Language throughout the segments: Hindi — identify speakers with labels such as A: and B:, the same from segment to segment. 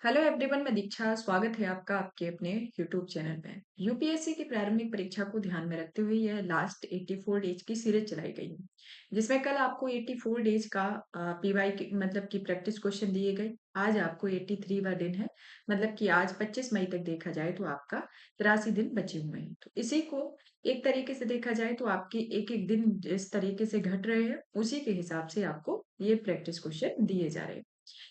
A: हेलो एवरीवन, मैं दीक्षा। स्वागत है आपका आपके अपने यूट्यूब चैनल में। यूपीएससी की प्रारंभिक परीक्षा को ध्यान में रखते हुए यह लास्ट 84 डेज की सीरीज चलाई गई है, जिसमें कल आपको 84 डेज का पीवाई की मतलब की प्रैक्टिस क्वेश्चन दिए गए। आज आपको 83वां दिन है, मतलब कि आज 25 मई तक देखा जाए तो आपका 83 दिन बचे हुए हैं। तो इसी को एक तरीके से देखा जाए तो आपके एक एक दिन जिस तरीके से घट रहे हैं उसी के हिसाब से आपको ये प्रैक्टिस क्वेश्चन दिए जा रहे हैं,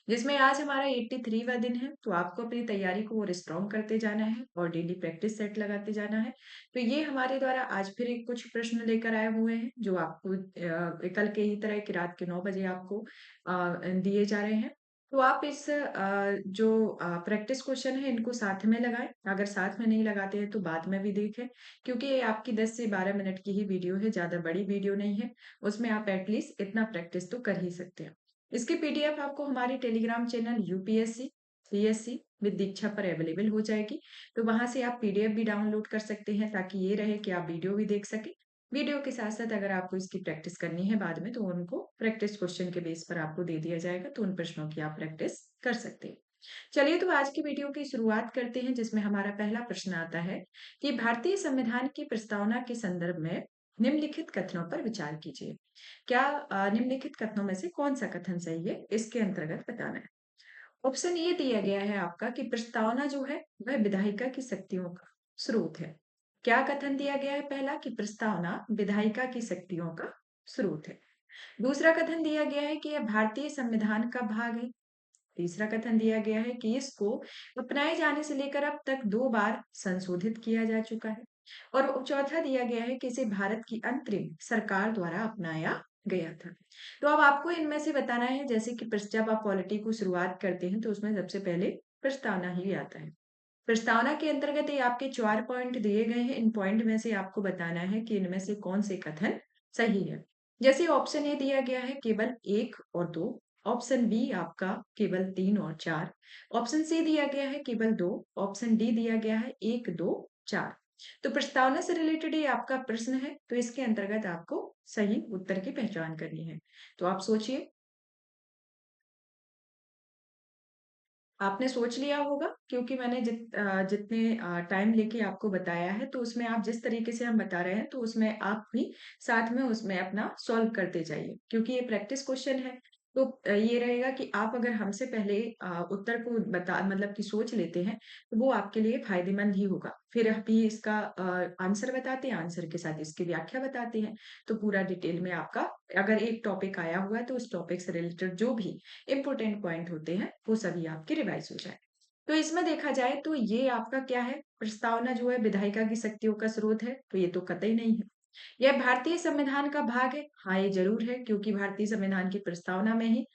A: जिसमें आज हमारा 83वां दिन है। तो आपको अपनी तैयारी को और स्ट्रॉन्ग करते जाना है और डेली प्रैक्टिस सेट लगाते जाना है। तो ये हमारे द्वारा आज फिर एक कुछ प्रश्न लेकर आए हुए हैं जो आपको कल के ही तरह की रात के 9 बजे आपको दिए जा रहे हैं। तो आप इस जो प्रैक्टिस क्वेश्चन है इनको साथ में लगाएं। अगर साथ में नहीं लगाते हैं तो बाद में भी देखें, क्योंकि ये आपकी 10 से 12 मिनट की ही वीडियो है, ज्यादा बड़ी वीडियो नहीं है। उसमें आप एटलीस्ट इतना प्रैक्टिस तो कर ही सकते हैं। इसकी पीडीएफ आपको हमारे Telegram channel UPSC CSC with Diksha पर अवेलेबल हो जाएगी। तो वहां से आप पीडीएफ भी डाउनलोड कर सकते हैं, ताकि ये रहे कि आप वीडियो भी देख सकें। वीडियो के साथ साथ अगर आपको इसकी प्रैक्टिस करनी है बाद में, तो उनको प्रैक्टिस क्वेश्चन के बेस पर आपको दे दिया जाएगा, तो उन प्रश्नों की आप प्रैक्टिस कर सकते हैं। चलिए, तो आज की वीडियो की शुरुआत करते हैं, जिसमें हमारा पहला प्रश्न आता है कि भारतीय संविधान की प्रस्तावना के संदर्भ में निम्नलिखित कथनों पर विचार कीजिए। क्या निम्नलिखित कथनों में से कौन सा कथन सही है, इसके अंतर्गत बताना है। ऑप्शन ए दिया गया है आपका कि प्रस्तावना जो है वह विधायिका की शक्तियों का स्रोत है। क्या कथन दिया गया है? पहला, कि प्रस्तावना विधायिका की शक्तियों का स्रोत है। दूसरा कथन दिया गया है कि यह भारतीय संविधान का भाग है। तीसरा कथन दिया गया है कि इसको अपनाए जाने से लेकर अब तक 2 बार संशोधित किया जा चुका है। और चौथा दिया गया है कि इसे भारत की अंतरिम सरकार द्वारा अपनाया गया था। तो अब आपको इनमें से बताना है, जैसे कि जब आप पॉलिटी को शुरुआत करते हैं तो उसमें सबसे पहले प्रस्तावना ही आता है। प्रस्तावना के अंतर्गत ये आपके 4 पॉइंट दिए गए हैं। इन पॉइंट में से आपको बताना है कि इनमें से कौन से कथन सही है। जैसे ऑप्शन ए दिया गया है केवल 1 और 2, ऑप्शन बी आपका केवल 3 और 4, ऑप्शन सी दिया गया है केवल 2, ऑप्शन डी दिया गया है 1, 2, 4। तो प्रस्तावना से रिलेटेड ये आपका प्रश्न है, तो इसके अंतर्गत आपको सही उत्तर की पहचान करनी है। तो आप सोचिए, आपने सोच लिया होगा, क्योंकि मैंने जितने टाइम लेके आपको बताया है, तो उसमें आप जिस तरीके से हम बता रहे हैं तो उसमें आप भी साथ में उसमें अपना सॉल्व करते जाइए, क्योंकि ये प्रैक्टिस क्वेश्चन है। तो ये रहेगा कि आप अगर हमसे पहले उत्तर को बता मतलब कि सोच लेते हैं, तो वो आपके लिए फायदेमंद ही होगा। फिर अभी इसका आंसर बताते हैं, आंसर के साथ इसकी व्याख्या बताते हैं। तो पूरा डिटेल में आपका, अगर एक टॉपिक आया हुआ है तो उस टॉपिक से रिलेटेड जो भी इम्पोर्टेंट पॉइंट होते हैं वो सभी आपके रिवाइज हो जाए। तो इसमें देखा जाए तो ये आपका क्या है, प्रस्तावना जो है विधायिका की शक्तियों का स्रोत है, तो ये तो कतई नहीं है। यह भारतीय संविधान का भाग है, हाँ ये जरूर है, क्योंकि भारतीय संविधान की प्रस्तावना में ही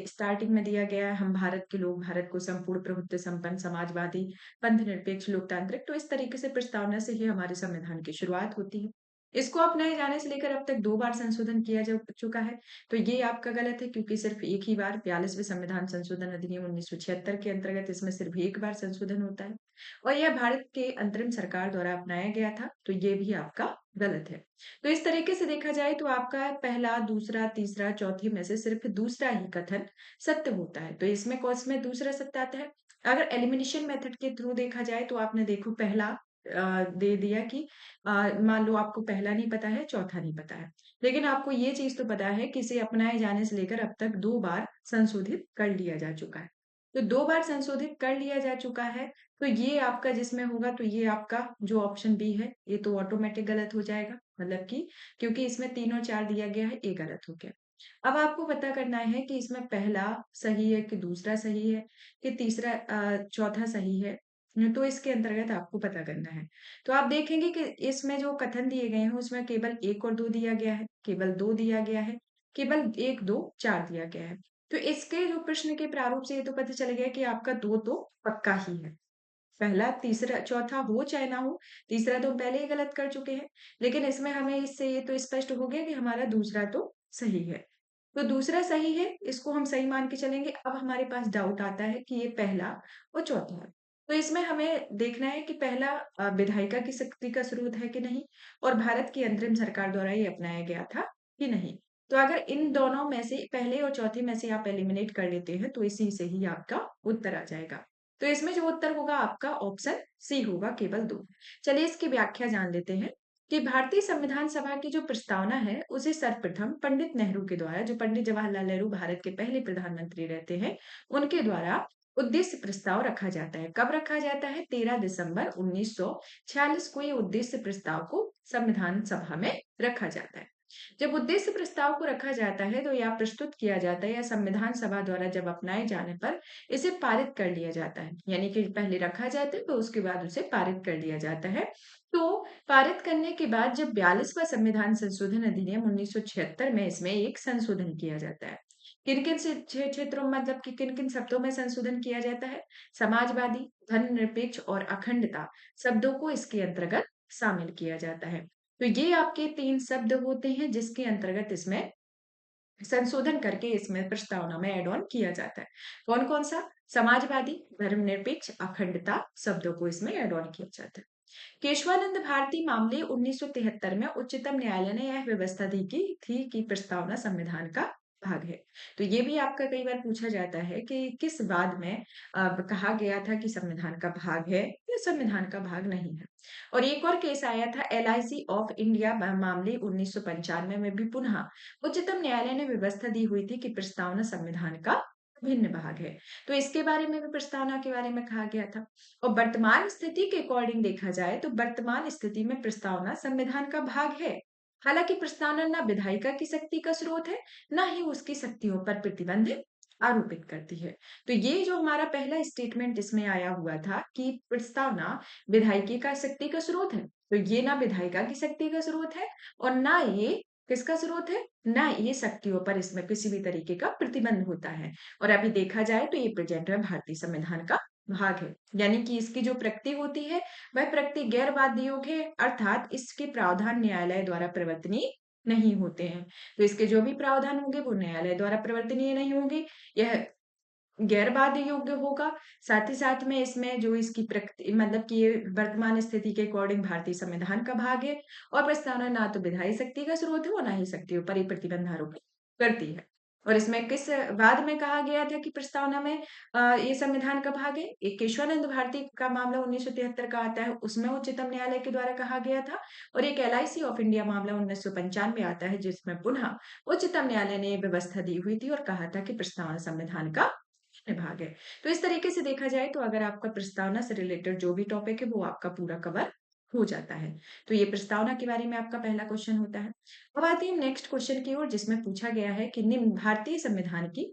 A: स्टार्टिंग में दिया गया है, हम भारत के लोग भारत को संपूर्ण प्रभुत्व संपन्न समाजवादी पंथ निरपेक्ष लोकतांत्रिक। तो इस तरीके से प्रस्तावना से ही हमारे संविधान की शुरुआत होती है। इसको अपनाए जाने से लेकर अब तक 2 बार संशोधन किया जा चुका है। तो ये आपका गलत है, क्योंकि सिर्फ एक ही बार 42वें संविधान संशोधन अधिनियम 1976 के अंतर्गत इसमें सिर्फ एक बार संशोधन होता है, और यह भारत के अंतरिम सरकार द्वारा अपनाया गया था। तो ये भी आपका गलत है। तो इस तरीके से देखा जाए तो आपका पहला, दूसरा, तीसरा, चौथी में से सिर्फ दूसरा ही कथन सत्य होता है। तो इसमें कौन में दूसरा सत्य आता है? अगर एलिमिनेशन मेथड के थ्रू देखा जाए तो आपने देखो पहला दे दिया कि मान लो आपको पहला नहीं पता है, चौथा नहीं पता है, लेकिन आपको ये चीज तो पता है कि इसे अपनाए जाने से लेकर अब तक 2 बार संशोधित कर लिया जा चुका है। तो 2 बार संशोधित कर लिया जा चुका है, तो ये आपका जिसमें होगा, तो ये आपका जो ऑप्शन बी है ये तो ऑटोमेटिक गलत हो जाएगा, मतलब कि क्योंकि इसमें 3 और 4 दिया गया है, ये गलत हो गया। अब आपको पता करना है कि इसमें पहला सही है कि दूसरा सही है कि तीसरा चौथा सही है। तो इसके अंतर्गत आपको पता करना है। तो आप देखेंगे कि इसमें जो कथन दिए गए हैं उसमें केवल 1 और 2 दिया गया है, केवल 2 दिया गया है, केवल 1, 2, 4 दिया गया है। तो इसके जो प्रश्न के प्रारूप से ये तो पता चल गया कि आपका 2 तो पक्का ही है। पहला, तीसरा, चौथा हो चाहे ना हो, तीसरा तो पहले ही गलत कर चुके हैं, लेकिन इसमें हमें इससे ये तो स्पष्ट हो गया कि हमारा दूसरा तो सही है। तो दूसरा सही है, इसको हम सही मान के चलेंगे। अब हमारे पास डाउट आता है कि ये पहला और चौथा है। तो इसमें हमें देखना है कि पहला विधायिका की शक्ति का स्रोत है कि नहीं, और भारत की अंतरिम सरकार द्वारा ये अपनाया गया था कि नहीं। तो अगर इन दोनों में से पहले और चौथे में से आप एलिमिनेट कर लेते हैं तो इसी से ही आपका उत्तर आ जाएगा। तो इसमें जो उत्तर होगा आपका ऑप्शन सी होगा, केवल 2। चलिए इसकी व्याख्या जान लेते हैं कि भारतीय संविधान सभा की जो प्रस्तावना है उसे सर्वप्रथम पंडित नेहरू के द्वारा, जो पंडित जवाहरलाल नेहरू भारत के पहले प्रधानमंत्री रहते हैं, उनके द्वारा उद्देश्य प्रस्ताव रखा जाता है। कब रखा जाता है? 13 दिसंबर 1946 को ये उद्देश्य प्रस्ताव को संविधान सभा में रखा जाता है। जब उद्देश्य प्रस्ताव को रखा जाता है तो यह प्रस्तुत किया जाता है या संविधान सभा द्वारा जब अपनाए जाने पर इसे पारित कर लिया जाता है, यानी कि पहले रखा जाता है तो उसके बाद उसे पारित कर लिया जाता है। तो पारित करने के बाद जब 42वां संविधान संशोधन अधिनियम 1976 में इसमें एक संशोधन किया जाता है। किन किन क्षेत्रों में, मतलब कि किन किन शब्दों में संशोधन किया जाता है? समाजवादी, धर्मनिरपेक्ष और अखंडता शब्दों को इसके अंतर्गत शामिल किया जाता है। तो ये आपके 3 शब्द होते हैं जिसके अंतर्गत इसमें संशोधन करके इसमें प्रस्तावना में ऐड ऑन किया जाता है। कौन कौन सा? समाजवादी, धर्मनिरपेक्ष, अखंडता शब्दों को इसमें ऐड ऑन किया जाता है। केशवानंद भारती मामले 1973 में उच्चतम न्यायालय ने यह व्यवस्था दी की थी कि प्रस्तावना संविधान का भाग है। तो ये भी आपका कई बार पूछा जाता है कि किस वाद में कहा गया था कि संविधान का भाग है या संविधान का भाग नहीं है। और एक और केस आया था एलआईसी ऑफ इंडिया मामले 1995 में भी पुनः उच्चतम न्यायालय ने व्यवस्था दी हुई थी कि प्रस्तावना संविधान का भिन्न भाग है। तो इसके बारे में भी प्रस्तावना के बारे में कहा गया था। और वर्तमान स्थिति के अकॉर्डिंग देखा जाए तो वर्तमान स्थिति में प्रस्तावना संविधान का भाग है। हालांकि प्रस्तावना ना विधायिका की शक्ति का स्रोत है, ना ही उसकी शक्तियों पर प्रतिबंध आरोपित करती है। तो ये जो हमारा पहला स्टेटमेंट इसमें आया हुआ था कि प्रस्तावना विधायिकी का शक्ति का स्रोत है, तो ये ना विधायिका की शक्ति का स्रोत है और ना ये किसका स्रोत है, ना ये शक्तियों पर इसमें किसी भी तरीके का प्रतिबंध होता है। और अभी देखा जाए तो ये प्रेजेंट में भारतीय संविधान का भाग है, यानी कि इसकी जो प्रकृति होती है वह प्रकृति गैर बाध्य योग है, अर्थात इसके प्रावधान न्यायालय द्वारा प्रवर्तनीय नहीं होते हैं। तो इसके जो भी प्रावधान होंगे वो न्यायालय द्वारा प्रवर्तनीय नहीं होंगे, यह गैर बाध्य योग्य होगा। साथ ही साथ में इसमें जो इसकी प्रकृति, मतलब कि ये वर्तमान स्थिति के अकॉर्डिंग भारतीय संविधान का भाग है और प्रस्तावना ना तो विधायी शक्ति का स्रोत है और ना ही शक्तियों पर ये प्रतिबंध आरोपित करती है। और इसमें किस वाद में कहा गया था कि प्रस्तावना में ये संविधान का भाग है? एक केशवानंद भारती का मामला 1973 का आता है, उसमें उच्चतम न्यायालय के द्वारा कहा गया था। और एक एलआईसी ऑफ इंडिया मामला 1995 आता है जिसमें पुनः उच्चतम न्यायालय ने व्यवस्था दी हुई थी और कहा था कि प्रस्तावना संविधान का भाग है। तो इस तरीके से देखा जाए तो अगर आपका प्रस्तावना से रिलेटेड जो भी टॉपिक है वो आपका पूरा कवर हो जाता है। तो ये प्रस्तावना के बारे में आपका पहला क्वेश्चन होता है। अब आते हैं नेक्स्ट क्वेश्चन की ओर, जिसमें पूछा गया है कि निम्न भारतीय संविधान की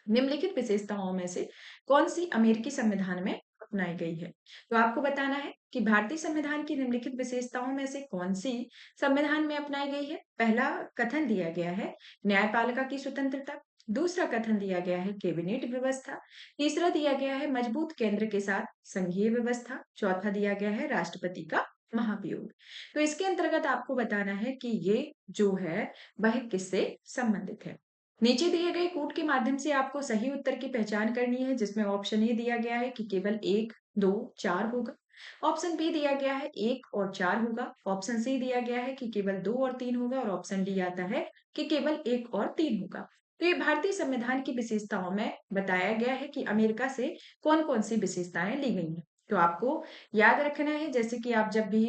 A: निम्नलिखित विशेषताओं में से कौन सी अमेरिकी संविधान में अपनाई गई है? तो आपको बताना है कि भारतीय संविधान की निम्नलिखित विशेषताओं में से कौन सी संविधान में अपनाई गई है। पहला कथन दिया गया है न्यायपालिका की स्वतंत्रता, दूसरा कथन दिया गया है कैबिनेट व्यवस्था, तीसरा दिया गया है मजबूत केंद्र के साथ संघीय व्यवस्था, चौथा दिया गया है राष्ट्रपति का महाभियोग। तो इसके अंतर्गत आपको बताना है कि ये जो है वह किससे संबंधित है। नीचे दिए गए कोड के माध्यम से आपको सही उत्तर की पहचान करनी है, जिसमें ऑप्शन ए दिया गया है कि केवल 1, 2, 4 होगा। ऑप्शन बी दिया गया है 1 और 4 होगा। ऑप्शन सी दिया गया है कि केवल 2 और 3 होगा और ऑप्शन डी आता है कि केवल 1 और 3 होगा। तो ये भारतीय संविधान की विशेषताओं में बताया गया है कि अमेरिका से कौन-कौन सी विशेषताएं ली गई हैं। तो आपको याद रखना है, जैसे कि आप जब भी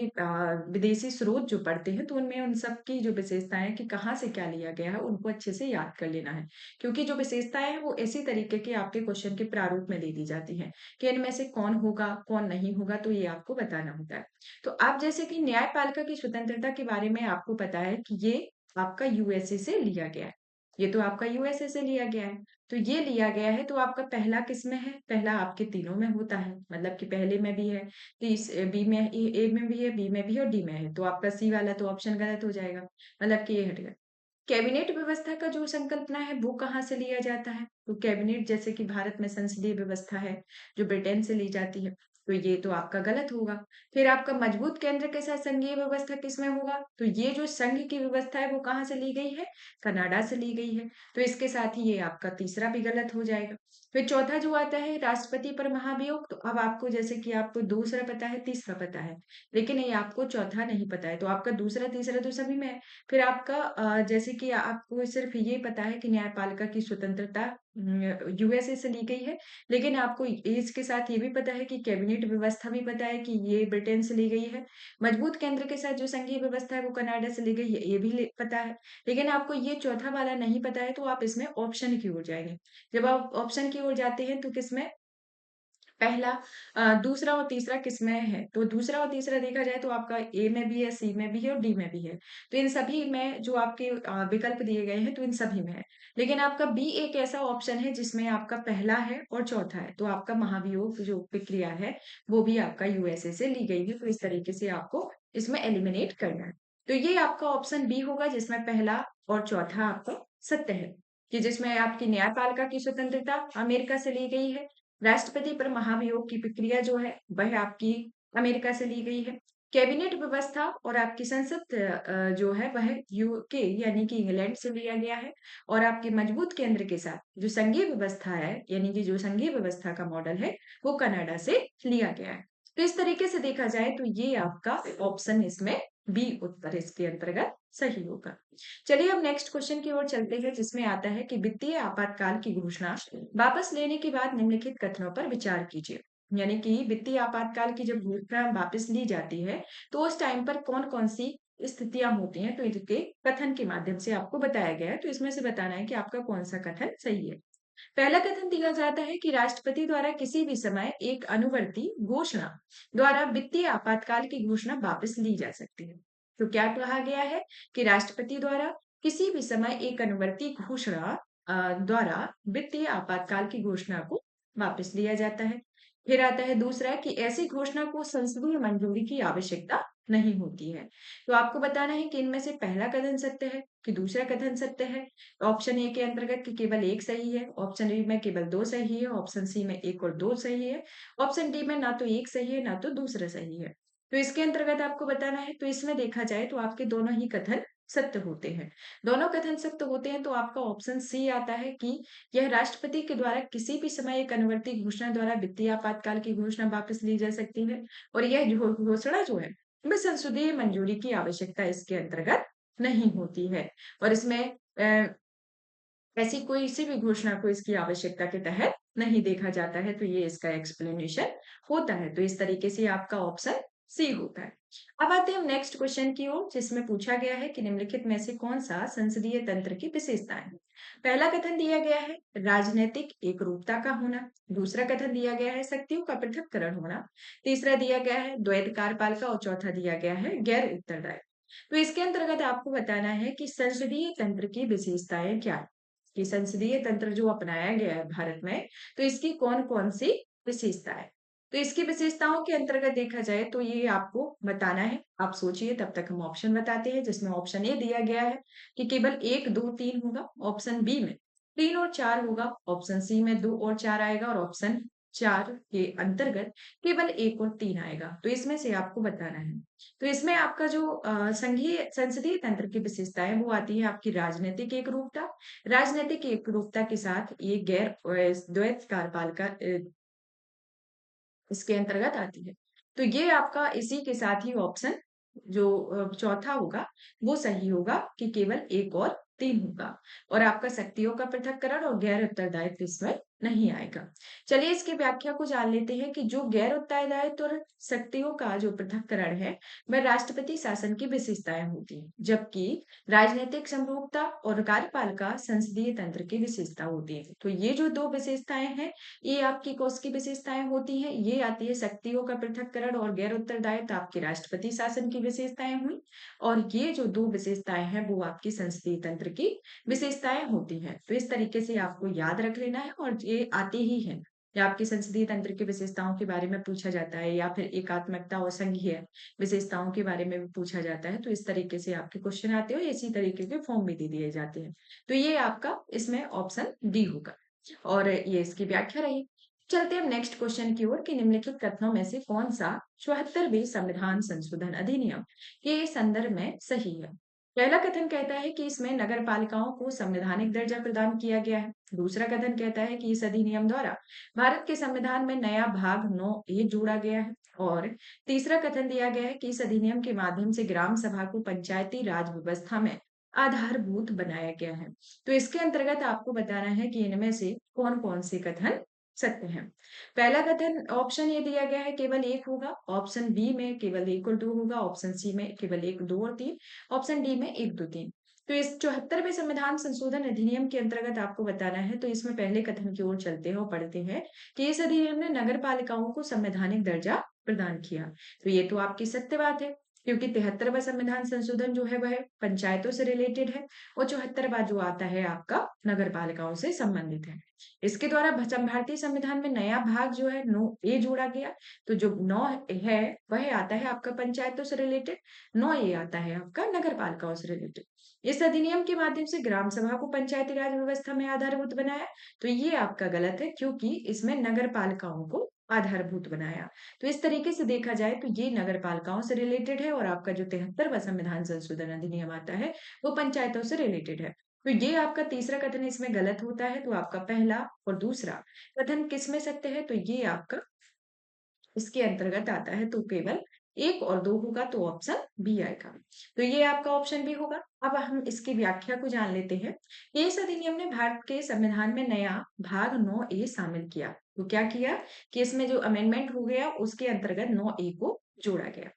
A: विदेशी स्रोत जो पढ़ते हैं तो उनमें उन सब की जो विशेषताएं हैं कि कहाँ से क्या लिया गया है उनको अच्छे से याद कर लेना है। क्योंकि जो विशेषताएं हैं वो इसी तरीके के आपके क्वेश्चन के प्रारूप में दे दी जाती हैं कि इनमें से कौन होगा कौन नहीं होगा, तो ये आपको बताना होता है। तो आप जैसे कि न्यायपालिका की स्वतंत्रता के बारे में आपको पता है कि ये आपका यूएसए से लिया गया है। ये तो आपका यूएसए से लिया गया है। तो ये लिया गया है तो आपका पहला किसमें है? पहला आपके तीनों में होता है, मतलब कि पहले में भी है, तीस बी में ए में भी है, बी में भी है और डी में है। तो आपका सी वाला तो ऑप्शन गलत हो जाएगा, मतलब कि ये हट गया। कैबिनेट व्यवस्था का जो संकल्पना है वो कहाँ से लिया जाता है? तो कैबिनेट जैसे कि भारत में संसदीय व्यवस्था है जो ब्रिटेन से ली जाती है। तो ये तो आपका गलत होगा। फिर आपका मजबूत केंद्र के साथ संघीय व्यवस्था किसमें होगा? तो ये जो संघ की व्यवस्था है वो कहाँ से ली गई है? कनाडा से ली गई है। तो इसके साथ ही ये आपका तीसरा भी गलत हो जाएगा। फिर चौथा जो आता है राष्ट्रपति पर महाभियोग, तो अब आपको जैसे कि आपको दूसरा पता है, तीसरा पता है, लेकिन ये आपको चौथा नहीं पता है, तो आपका दूसरा तीसरा तो सभी में है। फिर आपका जैसे कि आपको सिर्फ ये पता है कि न्यायपालिका की स्वतंत्रता यूएसए से ली गई है, लेकिन आपको इसके साथ ये भी पता है कि कैबिनेट व्यवस्था भी पता है कि ये ब्रिटेन से ली गई है। मजबूत केंद्र के साथ जो संघीय व्यवस्था है वो कनाडा से ली गई है, ये भी पता है। लेकिन आपको ये चौथा वाला नहीं पता है, तो आप इसमें ऑप्शन की ओर जाएंगे। जब आप ऑप्शन की ओर जाते हैं तो किसमें पहला दूसरा और तीसरा किसमें है? तो दूसरा और तीसरा देखा जाए तो आपका ए में भी है, सी में भी है और डी में भी है। तो इन सभी में जो आपके विकल्प दिए गए हैं तो इन सभी में है। लेकिन आपका बी एक ऐसा ऑप्शन है जिसमें आपका पहला है और चौथा है। तो आपका महाभियोग जो प्रक्रिया है वो भी आपका यूएसए से ली गई है। तो इस तरीके से आपको इसमें एलिमिनेट करना है। तो ये आपका ऑप्शन बी होगा जिसमें पहला और चौथा आपका सत्य है, कि जिसमें आपकी न्यायपालिका की स्वतंत्रता अमेरिका से ली गई है। राष्ट्रपति पर महाभियोग की प्रक्रिया जो है वह आपकी अमेरिका से ली गई है। कैबिनेट व्यवस्था और आपकी संसद जो है वह यूके यानी कि इंग्लैंड से लिया गया है। और आपके मजबूत केंद्र के साथ जो संघीय व्यवस्था है यानी कि जो संघीय व्यवस्था का मॉडल है वो कनाडा से लिया गया है। तो इस तरीके से देखा जाए तो ये आपका ऑप्शन इसमें बी उत्तर इसके अंतर्गत सही होगा। चलिए अब नेक्स्ट क्वेश्चन की ओर चलते हैं जिसमें आता है कि वित्तीय आपातकाल की घोषणा वापस लेने के बाद निम्नलिखित कथनों पर विचार कीजिए। यानी कि वित्तीय आपातकाल की जब घोषणा वापस ली जाती है तो उस टाइम पर कौन कौन सी स्थितियां होती हैं, तो इनके कथन के माध्यम से आपको बताया गया है। तो इसमें से बताना है कि आपका कौन सा कथन सही है। पहला कथन दिया जाता है कि राष्ट्रपति द्वारा किसी भी समय एक अनुवर्ती घोषणा द्वारा वित्तीय आपातकाल की घोषणा वापस ली जा सकती है। तो क्या कहा गया है कि राष्ट्रपति द्वारा किसी भी समय एक अनुवर्ती घोषणा द्वारा वित्तीय आपातकाल की घोषणा को वापस लिया जाता है। फिर आता है दूसरा कि ऐसी घोषणा को संसदीय मंजूरी की आवश्यकता नहीं होती है। तो आपको बताना है कि इनमें से पहला कथन सत्य है कि दूसरा कथन सत्य है। ऑप्शन ए के अंतर्गत कि केवल एक सही है, ऑप्शन बी में केवल दो सही है, ऑप्शन सी में एक और दो सही है, ऑप्शन डी में ना तो एक सही है ना तो दूसरा सही है। तो इसके अंतर्गत आपको बताना है, तो इसमें देखा जाए तो आपके दोनों ही कथन सत्य होते हैं। दोनों कथन सत्य होते हैं तो आपका ऑप्शन सी आता है कि यह राष्ट्रपति के द्वारा किसी भी समय एक अनुवर्ती घोषणा द्वारा वित्तीय आपातकाल की घोषणा वापस ली जा सकती है। और यह घोषणा जो है वह संसदीय मंजूरी की आवश्यकता इसके अंतर्गत नहीं होती है। और इसमें ऐसी कोई सी भी घोषणा को इसकी आवश्यकता के तहत नहीं देखा जाता है। तो ये इसका एक्सप्लेनेशन होता है। तो इस तरीके से आपका ऑप्शन सी होता है। अब आते हैं नेक्स्ट क्वेश्चन की ओर जिसमें पूछा गया है कि निम्नलिखित में से कौन सा संसदीय तंत्र की विशेषताएं हैं। पहला कथन दिया गया है राजनीतिक एकरूपता का होना। दूसरा कथन दिया गया है शक्तियों का पृथक्करण होना। तीसरा दिया गया है द्वैध कार्यपालिका और चौथा दिया गया है गैर उत्तरदायी। तो इसके अंतर्गत आपको बताना है कि संसदीय तंत्र की विशेषताएं क्या है, कि संसदीय तंत्र जो अपनाया गया है भारत में तो इसकी कौन कौन सी विशेषता है। तो इसकी विशेषताओं के अंतर्गत देखा जाए तो ये आपको बताना है। आप सोचिए तब तक हम ऑप्शन बताते हैं जिसमें ऑप्शन ए दिया गया है कि केवल एक दो तीन होगा, ऑप्शन बी में तीन और चार होगा, ऑप्शन सी में दो और चार आएगा और ऑप्शन चार के अंतर्गत केवल एक और तीन आएगा। तो इसमें से आपको बताना है। तो इसमें आपका जो संघीय संसदीय तंत्र की विशेषता है वो आती है आपकी राजनीतिक एकरूपता। राजनीतिक एकरूपता के साथ ये गैर द्वैत कार्यपालिका इसके अंतर्गत आती है। तो ये आपका इसी के साथ ही ऑप्शन जो चौथा होगा वो सही होगा कि केवल एक और तीन होगा। और आपका शक्तियों का पृथक्करण और गैर उत्तरदायित्व इसमें नहीं आएगा। चलिए इसकी व्याख्या को जान लेते हैं कि जो गैर उत्तरदायित्व और शक्तियों का जो पृथक्करण है वह राष्ट्रपति शासन की विशेषताएं होती है, जबकि राजनीतिक समरूपता और कार्यपालिका संसदीय तंत्र की विशेषता होती है। तो ये जो दो विशेषताएं हैं ये आपकी कौन सी विशेषताएं होती हैं, ये आती है शक्तियों का पृथक्करण और गैर उत्तरदायित्व आपके राष्ट्रपति शासन की विशेषताएं हुई। और ये जो दो विशेषताएं हैं वो आपकी संसदीय तंत्र की विशेषताएं होती हैं। तो इस तरीके से आपको याद रख लेना है और ये आते ही है या आपकी संसदीय तंत्र की विशेषताओं के बारे में पूछा जाता है या फिर एकात्मकता और संघीय विशेषताओं के बारे में भी पूछा जाता है। तो इस तरीके से आपके क्वेश्चन आते हो, इसी तरीके के फॉर्म भी दे दिए जाते हैं। तो ये आपका इसमें ऑप्शन डी होगा और ये इसकी व्याख्या रही। चलते हैं अब नेक्स्ट क्वेश्चन की ओर कि निम्नलिखित कथनों में से कौन सा 74वें संविधान संशोधन अधिनियम के संदर्भ में सही है। पहला कथन कहता है कि इसमें नगर पालिकाओं को संवैधानिक दर्जा प्रदान किया गया है। दूसरा कथन कहता है कि इस अधिनियम द्वारा भारत के संविधान में नया भाग 9A जोड़ा गया है। और तीसरा कथन दिया गया है कि इस अधिनियम के माध्यम से ग्राम सभा को पंचायती राज व्यवस्था में आधारभूत बनाया गया है। तो इसके अंतर्गत आपको बताना है कि इनमें से कौन कौन से कथन सत्य है। पहला कथन ऑप्शन ए दिया गया है केवल एक होगा, ऑप्शन बी में केवल 1 और 2 होगा, ऑप्शन सी में केवल 1, 2 और 3, ऑप्शन डी में 1, 2, 3। तो इस 74वें संविधान संशोधन अधिनियम के अंतर्गत आपको बताना है, तो इसमें पहले कथन की ओर चलते हैं और पढ़ते हैं कि इस अधिनियम ने नगर पालिकाओं को संवैधानिक दर्जा प्रदान किया। तो ये तो आपकी सत्य बात है, क्योंकि 73वां संविधान संशोधन जो है वह पंचायतों से रिलेटेड है और 74वां जो आता है आपका नगर पालिकाओं से संबंधित है। इसके द्वारा भारतीय संविधान में नया भाग जो है 9A जोड़ा गया। तो जो 9 है वह आता है आपका पंचायतों से रिलेटेड, 9A आता है आपका नगर पालिकाओं से रिलेटेड। इस अधिनियम के माध्यम से ग्राम सभा को पंचायती राज व्यवस्था में आधारभूत बनाया। तो ये आपका गलत है, क्योंकि इसमें नगर पालिकाओं को आधारभूत बनाया। तो इस तरीके से देखा जाए तो ये नगर पालिकाओं से रिलेटेड है और आपका जो 73वां संविधान संशोधन अधिनियम आता है वो पंचायतों से रिलेटेड है। तो ये आपका तीसरा कथन इसमें गलत होता है। तो आपका पहला और दूसरा कथन किसमें सत्य है, तो ये आपका इसके अंतर्गत आता है। तो केवल 1 और 2 होगा, तो ऑप्शन बी आएगा। तो ये आपका ऑप्शन बी होगा। अब हम इसकी व्याख्या को जान लेते हैं। इस अधिनियम ने भारत के संविधान में नया भाग 9A शामिल किया। तो क्या किया कि इसमें जो अमेंडमेंट हो गया उसके अंतर्गत 9A को जोड़ा गया।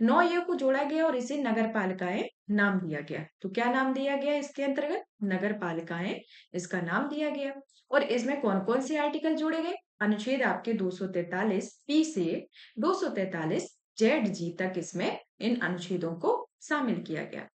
A: 9A को जोड़ा गया और इसे नगर पालिकाएं नाम दिया गया। तो क्या नाम दिया गया इसके अंतर्गत? नगर पालिकाएं इसका नाम दिया गया। और इसमें कौन कौन से आर्टिकल जोड़े गए? अनुच्छेद आपके 243 पी से 243 जेड जी तक इसमें इन अनुच्छेदों को शामिल किया गया।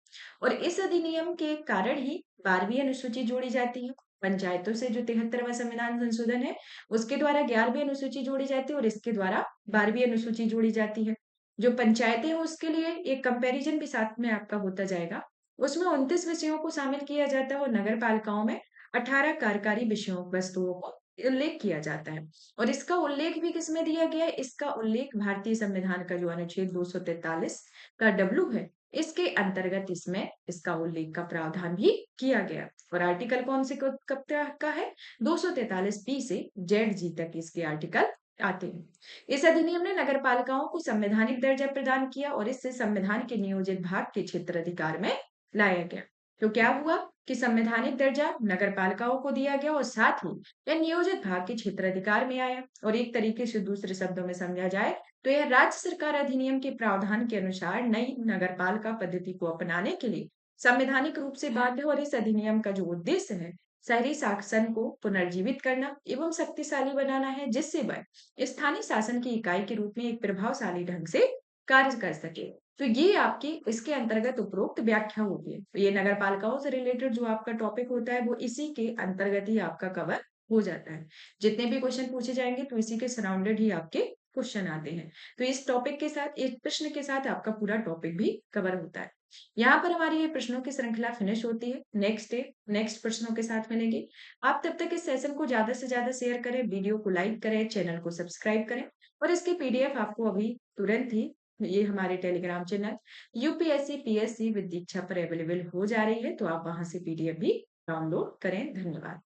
A: और इस अधिनियम के कारण ही 12वीं अनुसूची जोड़ी जाती है। पंचायतों से जो 73वां संविधान संशोधन है उसके द्वारा 11वीं अनुसूची जोड़ी जाती है और इसके द्वारा 12वीं अनुसूची जोड़ी जाती है। जो पंचायतें हैं उसके लिए एक कंपैरिजन भी साथ में आपका होता जाएगा। उसमें 29 विषयों को शामिल किया जाता है और नगर पालिकाओं में 18 कार्यकारी विषयों वस्तुओं को उल्लेख किया जाता है। और इसका उल्लेख भी किसमें दिया गया है? इसका उल्लेख भारतीय संविधान का जो अनुच्छेद 243 का डब्लू है इसके अंतर्गत इसमें इसका उल्लेख का प्रावधान भी किया गया। और आर्टिकल कौन से कब तक का है? 243 बी से जेड जी तक इसके आर्टिकल आते हैं। इस अधिनियम ने नगर पालिकाओं को संवैधानिक दर्जा प्रदान किया और इससे संविधान के नियोजित भाग के क्षेत्र अधिकार में लाया गया। तो क्या हुआ कि संवैधानिक दर्जा नगर पालिकाओं को दिया गया और साथ ही यह नियोजित भाग के क्षेत्र अधिकार में आया। और एक तरीके से दूसरे शब्दों में समझा जाए तो यह राज्य सरकार अधिनियम के प्रावधान के अनुसार नई नगर पालिका पद्धति को अपनाने के लिए संवैधानिक रूप से बाध्य। और इस अधिनियम का जो उद्देश्य है शहरी शासन को पुनर्जीवित करना एवं शक्तिशाली बनाना है, जिससे वह स्थानीय शासन की इकाई के रूप में एक प्रभावशाली ढंग से कार्य कर सके। तो ये आपकी इसके अंतर्गत उपरोक्त व्याख्या होती है। तो ये नगर पालिकाओं से रिलेटेड जो आपका टॉपिक होता है वो इसी के अंतर्गत ही आपका कवर हो जाता है। जितने भी क्वेश्चन पूछे जाएंगे तो इसी के सराउंडेड ही आपके क्वेश्चन आते हैं। तो इस टॉपिक के साथ इस प्रश्न के साथ आपका पूरा टॉपिक भी कवर होता है। यहाँ पर हमारी ये प्रश्नों की श्रृंखला फिनिश होती है। नेक्स्ट डे नेक्स्ट प्रश्नों के साथ मिलेंगे। आप तब तक इस सेशन को ज्यादा से ज्यादा शेयर करें, वीडियो को लाइक करें, चैनल को सब्सक्राइब करें। और इसकी पीडीएफ आपको अभी तुरंत ही ये हमारे Telegram channel UPSC PSC with Diksha पर अवेलेबल हो जा रही है। तो आप वहां से पीडीएफ भी डाउनलोड करें। धन्यवाद।